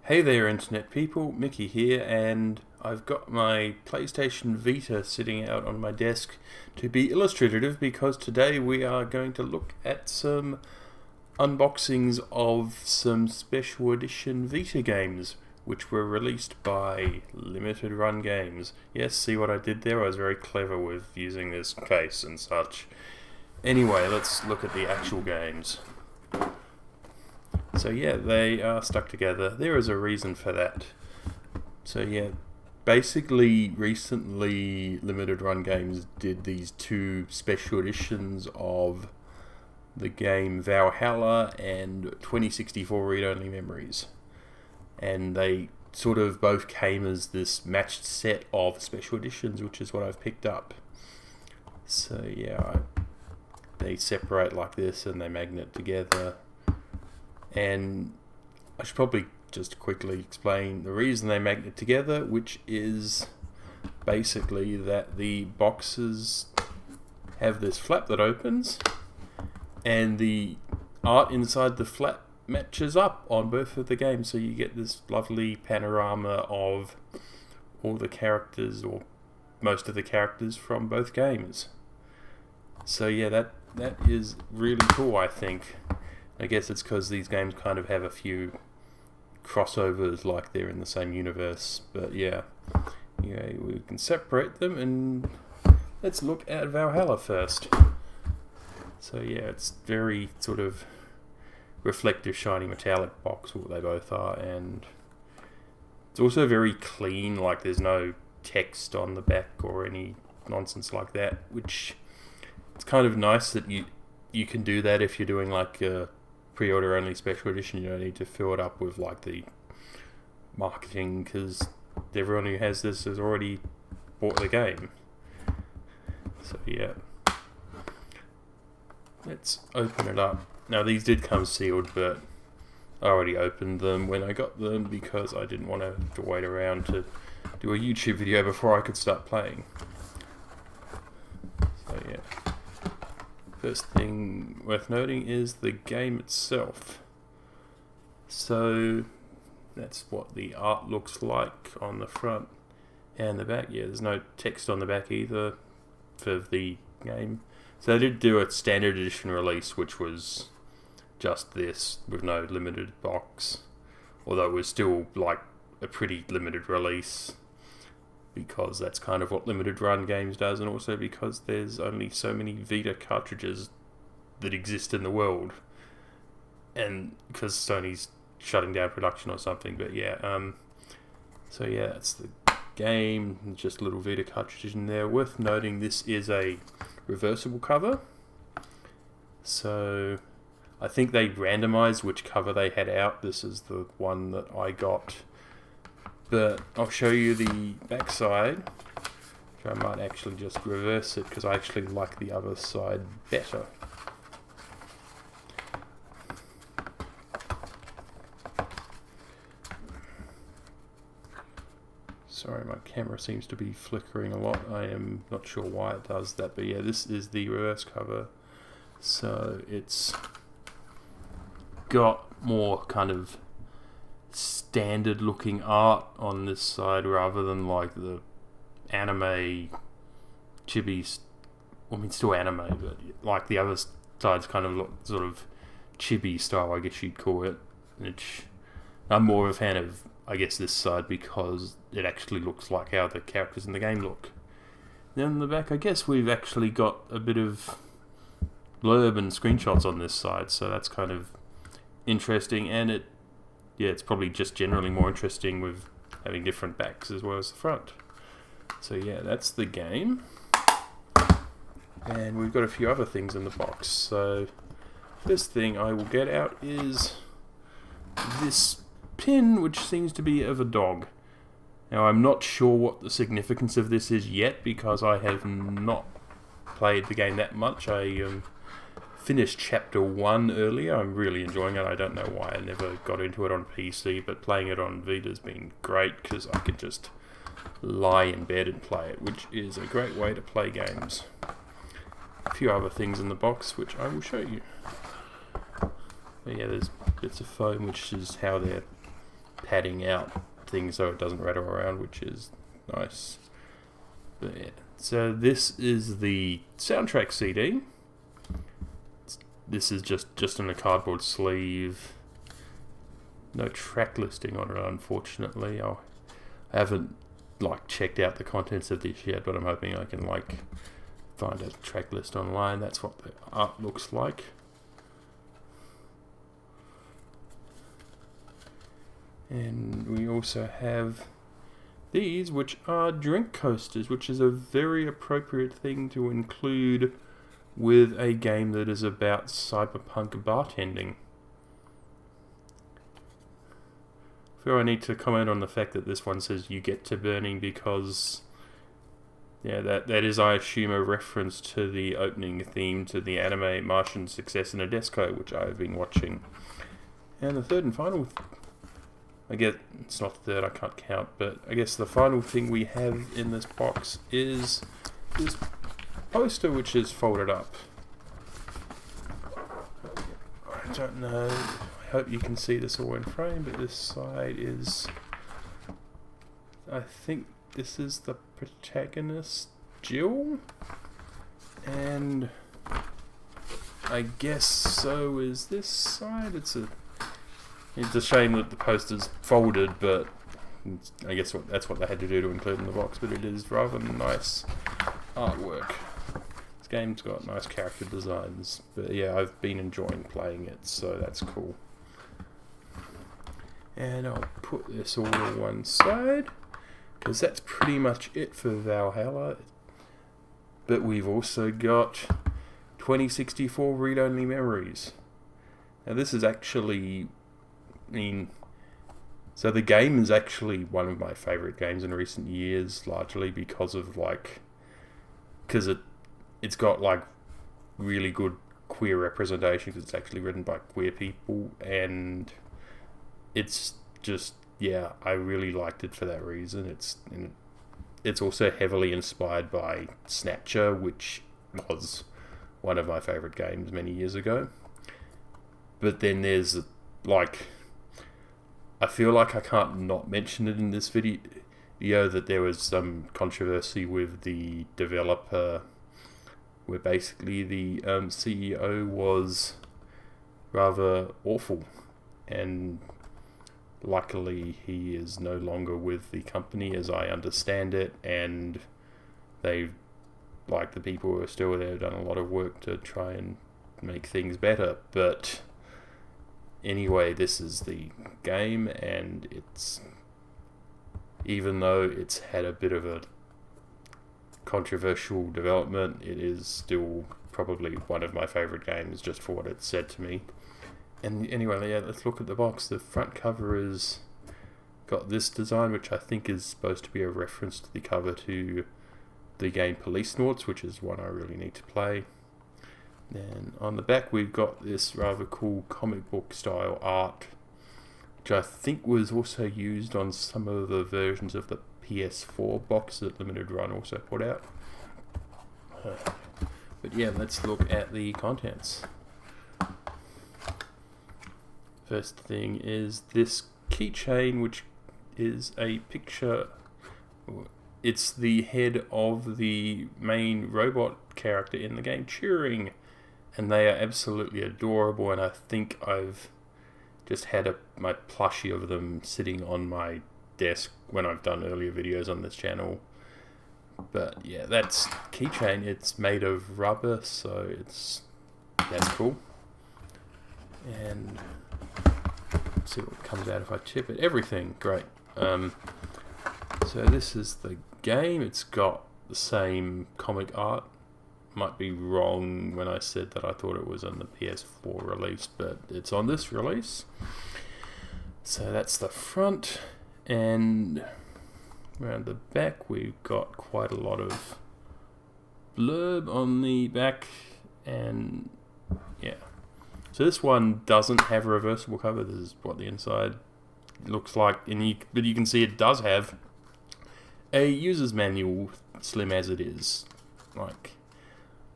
Hey there internet people, Mickey here, and I've got my PlayStation Vita sitting out on my desk to be illustrative because today we are going to look at some unboxings of some special edition Vita games which were released by Limited Run Games. Yes, see what I did there? I was very clever with using this case and such. Anyway, let's look at the actual games. So yeah, they are stuck together. There is a reason for that. So yeah, basically recently Limited Run Games did these two special editions of the game Valhalla and 2064 Read-Only Memories. And they sort of both came as this matched set of special editions, which is what I've picked up. So yeah, they separate like this and they magnet together. And I should probably just quickly explain the reason they magnet together, which is basically that the boxes have this flap that opens and the art inside the flap matches up on both of the games, so you get this lovely panorama of all the characters, or most of the characters from both games. So yeah, that is really cool, I think. I guess it's because these games kind of have a few crossovers, like they're in the same universe. But yeah, we can separate them, and let's look at Valhalla first. So yeah, it's very sort of reflective, shiny, metallic box, what they both are, and it's also very clean, like there's no text on the back or any nonsense like that, which it's kind of nice that you can do that if you're doing like a pre-order only special edition. You don't need to fill it up with like the marketing, because everyone who has this has already bought the game. So yeah, let's open it up. Now these did come sealed, but I already opened them when I got them because I didn't want to have to wait around to do a YouTube video before I could start playing. So yeah, first thing worth noting is the game itself. So that's what the art looks like on the front and the back. Yeah, there's no text on the back either for the game. So they did do a standard edition release, which was just this with no limited box, although it was still like a pretty limited release, because that's kind of what Limited Run Games does, and also because there's only so many Vita cartridges that exist in the world, and because Sony's shutting down production or something. But yeah, so yeah, that's the game, just a little Vita cartridge in there. Worth noting, this is a reversible cover, so I think they randomized which cover they had out. This is the one that I got, but I'll show you the back side. I might actually just reverse it because I actually like the other side better. Sorry, my camera seems to be flickering a lot. I am not sure why it does that, but yeah, this is the reverse cover. So it's got more kind of standard looking art on this side rather than like the anime chibi. I mean, still anime, but like the other sides kind of look sort of chibi style, I guess you'd call it. Which I'm more of a fan of, I guess, this side because it actually looks like how the characters in the game look. Then on the back, I guess we've actually got a bit of blurb and screenshots on this side, so that's kind of interesting, and it's probably just generally more interesting with having different backs as well as the front. So yeah, that's the game, and we've got a few other things in the box. So first thing I will get out is this pin, which seems to be of a dog. Now I'm not sure what the significance of this is yet, because I have not played the game that much. I finished chapter 1 earlier. I'm really enjoying it. I don't know why I never got into it on PC, but playing it on Vita's been great because I can just lie in bed and play it, which is a great way to play games. A few other things in the box which I will show you. But yeah, there's bits of foam, which is how they're padding out things so it doesn't rattle around, which is nice. But yeah. So this is the soundtrack CD. This is just in a cardboard sleeve. No track listing on it, unfortunately. I haven't checked out the contents of this yet, but I'm hoping I can find a track list online. That's what the art looks like. And we also have these, which are drink coasters, which is a very appropriate thing to include with a game that is about cyberpunk bartending. I feel I need to comment on the fact that this one says you get to burning because, yeah, that is, I assume, a reference to the opening theme to the anime Martian Success in a Desco, which I've been watching. And the third and final, I guess it's not the third, I can't count, but I guess the final thing we have in this box is this poster, which is folded up. I don't know, I hope you can see this all in frame, but this side is, I think this is the protagonist, Jill, and I guess so is this side. It's a shame that the poster's folded, but I guess that's what they had to do to include in the box, but it is rather nice artwork. This game's got nice character designs, but yeah, I've been enjoying playing it, so that's cool. And I'll put this all on one side, because that's pretty much it for Valhalla. But we've also got 2064 read-only memories. Now this is actually, so the game is actually one of my favourite games in recent years, largely because of because it's got really good queer representation, because it's actually written by queer people, and it's just, yeah, I really liked it for that reason. It's also heavily inspired by Snatcher, which was one of my favourite games many years ago. But then there's I feel like I can't not mention it in this video that there was some controversy with the developer, where basically the CEO was rather awful, and luckily he is no longer with the company as I understand it, and the people who are still there have done a lot of work to try and make things better. But anyway, this is the game, and even though it's had a bit of a controversial development, it is still probably one of my favourite games just for what it said to me. And anyway, yeah, let's look at the box. The front cover is got this design, which I think is supposed to be a reference to the cover to the game Police Noughts, which is one I really need to play. Then on the back we've got this rather cool comic book style art, which I think was also used on some of the versions of the PS4 box that Limited Run also put out. But yeah, let's look at the contents. First thing is this keychain, which is a picture. It's the head of the main robot character in the game, Turing, and they are absolutely adorable, and I think I've just had my plushie of them sitting on my desk when I've done earlier videos on this channel. But yeah, that's keychain. It's made of rubber, so that's cool. And let's see what comes out if I tip it. Everything, great. So this is the game. It's got the same comic art. Might be wrong when I said that I thought it was on the PS4 release, but it's on this release. So that's the front, and around the back we've got quite a lot of blurb on the back, and yeah. So this one doesn't have a reversible cover. This is what the inside looks like, but you can see it does have a user's manual, slim as it is.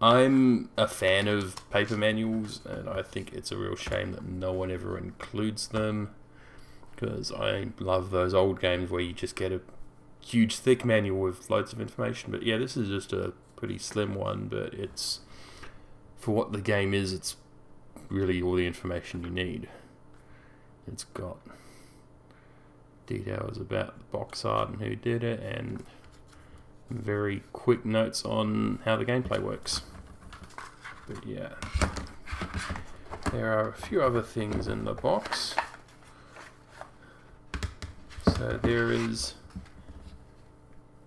I'm a fan of paper manuals, and I think it's a real shame that no one ever includes them, because I love those old games where you just get a huge thick manual with loads of information. But yeah, this is just a pretty slim one, but it's, for what the game is, it's really all the information you need. It's got details about the box art and who did it, and very quick notes on how the gameplay works. But yeah, there are a few other things in the box. So there is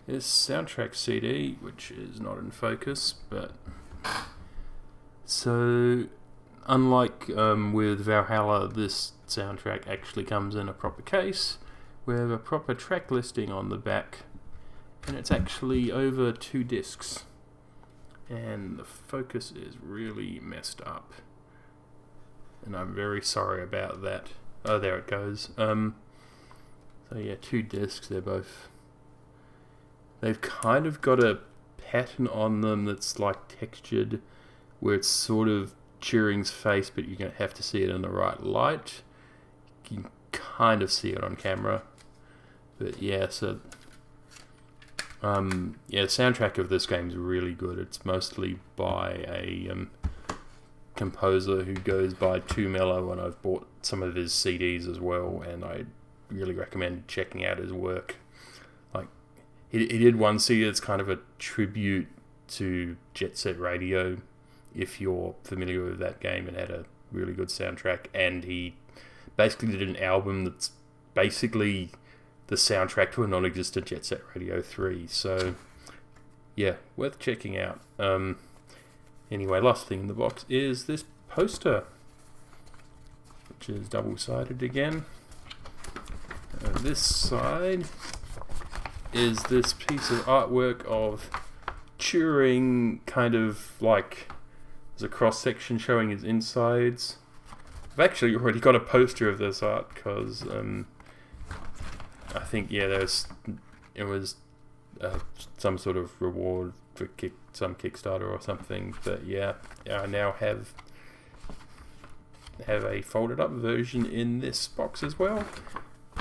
this soundtrack CD, which is not in focus, but so unlike with Valhalla, this soundtrack actually comes in a proper case with a proper track listing on the back, and it's actually over 2 discs, and the focus is really messed up, and I'm very sorry about that. Oh, there it goes. So yeah, 2 discs. They've kind of got a pattern on them that's like textured, where it's sort of Turing's face, but you're going to have to see it in the right light. You can kind of see it on camera. But yeah, so the soundtrack of this game is really good. It's mostly by a composer who goes by Too Mellow, and I've bought some of his CDs as well, and I really recommend checking out his work. Like, he did one CD that's kind of a tribute to Jet Set Radio, if you're familiar with that game, and had a really good soundtrack. And he basically did an album that's basically the soundtrack to a non-existent Jet Set Radio 3. So yeah, worth checking out. Anyway, last thing in the box is this poster, which is double-sided again. This side is this piece of artwork of Turing, kind of like there's a cross-section showing his insides. I've actually already got a poster of this art because I think, yeah, it was some sort of reward for some Kickstarter or something. But yeah, I now have a folded up version in this box as well.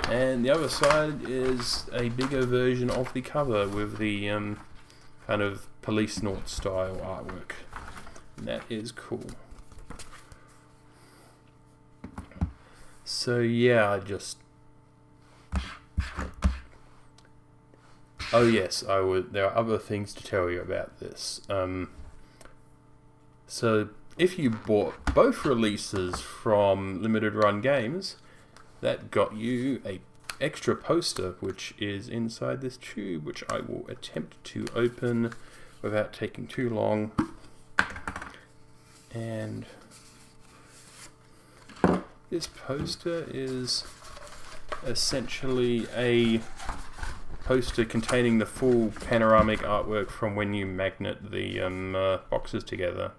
And the other side is a bigger version of the cover with the kind of police note style artwork. And that is cool. So yeah, oh yes, there are other things to tell you about this. So if you bought both releases from Limited Run Games, that got you a extra poster, which is inside this tube, which I will attempt to open without taking too long. And this poster is essentially a poster containing the full panoramic artwork from when you magnet the boxes together.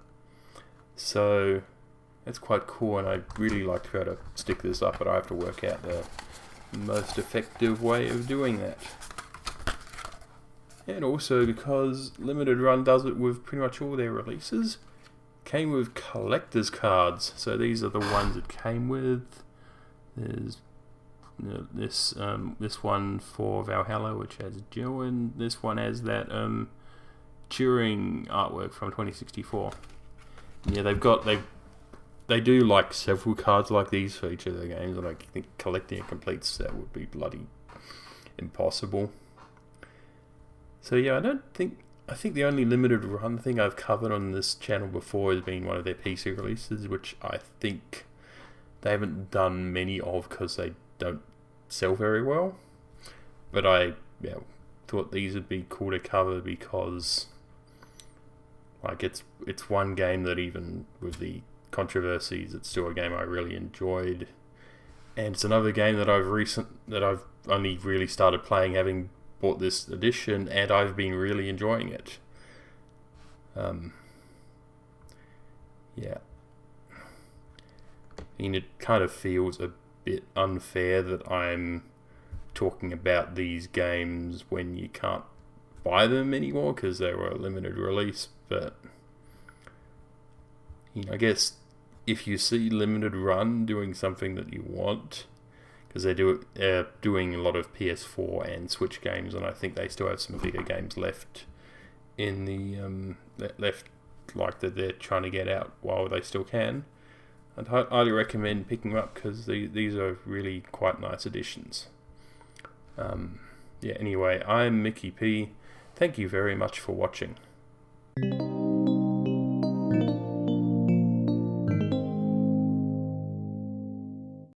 So it's quite cool, and I'd really like to be able to stick this up, but I have to work out the most effective way of doing that. And also, because Limited Run does it with pretty much all their releases, came with collector's cards. So these are the ones it came with. There's this one for Valhalla, which has Jill, and this one has that Turing artwork from 2064. Yeah, they do like several cards like these for each of their games, and I think collecting a complete set would be bloody impossible. So yeah, I think the only Limited Run thing I've covered on this channel before has been one of their PC releases, which I think they haven't done many of because they don't sell very well. But I thought these would be cool to cover because like it's one game that, even with the controversies, it's still a game I really enjoyed, and it's another game that I've only really started playing, having bought this edition, and I've been really enjoying it. Yeah, I mean, it kind of feels a bit unfair that I'm talking about these games when you can't buy them anymore because they were a limited release, but I guess if you see Limited Run doing something that you want, because they're doing a lot of PS4 and Switch games, and I think they still have some Vita games left in the like that they're trying to get out while they still can. I'd highly recommend picking them up because these are really quite nice additions. Anyway, I'm Mickey P. Thank you very much for watching.